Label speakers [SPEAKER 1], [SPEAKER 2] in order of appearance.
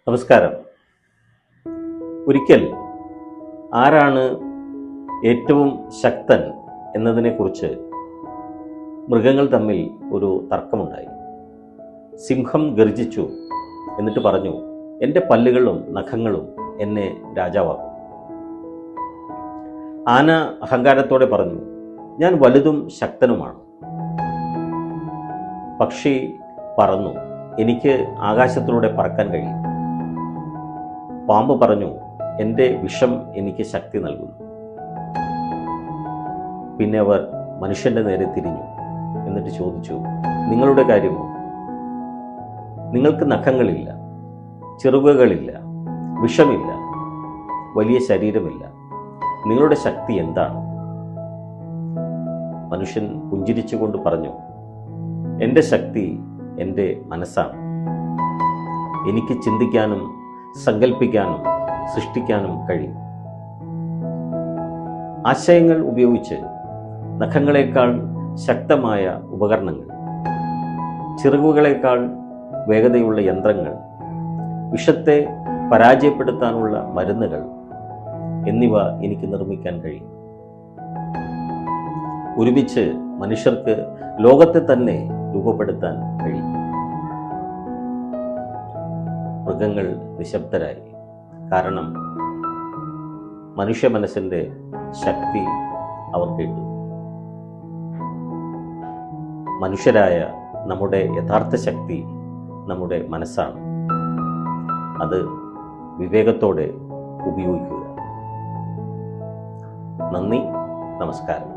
[SPEAKER 1] നമസ്കാരം. ഒരിക്കൽ ആരാണ് ഏറ്റവും ശക്തൻ എന്നതിനെക്കുറിച്ച് മൃഗങ്ങൾ തമ്മിൽ ഒരു തർക്കമുണ്ടായി. സിംഹം ഗർജിച്ചു, എന്നിട്ട് പറഞ്ഞു, എൻ്റെ പല്ലുകളും നഖങ്ങളും എന്നെ രാജാവാക്കും. ആന അഹങ്കാരത്തോടെ പറഞ്ഞു, ഞാൻ വലുതും ശക്തനുമാണ്. പക്ഷി പറന്നു, എനിക്ക് ആകാശത്തിലൂടെ പറക്കാൻ കഴിയും. പാമ്പ് പറഞ്ഞു, എൻ്റെ വിഷം എനിക്ക് ശക്തി നൽകുന്നു. പിന്നെ അവർ മനുഷ്യൻ്റെ നേരെ തിരിഞ്ഞു, എന്നിട്ട് ചോദിച്ചു, നിങ്ങളുടെ കാര്യമോ? നിങ്ങൾക്ക് നഖങ്ങളില്ല, ചിറകുകളില്ല, വിഷമില്ല, വലിയ ശരീരമില്ല, നിങ്ങളുടെ ശക്തി എന്താണ്? മനുഷ്യൻ പുഞ്ചിരിച്ചുകൊണ്ട് പറഞ്ഞു, എൻ്റെ ശക്തി എൻ്റെ മനസ്സാണ്. എനിക്ക് ചിന്തിക്കാനും സങ്കല്പിക്കാനും സൃഷ്ടിക്കാനും കഴിയും. ആശയങ്ങൾ ഉപയോഗിച്ച് നഖങ്ങളെക്കാൾ ശക്തമായ ഉപകരണങ്ങൾ, ചിറകുകളേക്കാൾ വേഗതയുള്ള യന്ത്രങ്ങൾ, വിഷത്തെ പരാജയപ്പെടുത്താനുള്ള മരുന്നുകൾ എന്നിവ എനിക്ക് നിർമ്മിക്കാൻ കഴിയും. ഒരുമിച്ച് മനുഷ്യർക്ക് ലോകത്തെ തന്നെ രൂപപ്പെടുത്താൻ കഴിയും. മൃഗങ്ങൾ നിശബ്ദരായി. കാരണം മനുഷ്യ മനസ്സിൻ്റെ ശക്തി അവർ കേട്ടു. മനുഷ്യരായ നമ്മുടെ യഥാർത്ഥ ശക്തി നമ്മുടെ മനസ്സാണ്. അത് വിവേകത്തോടെ ഉപയോഗിക്കുക. നന്ദി, നമസ്കാരം.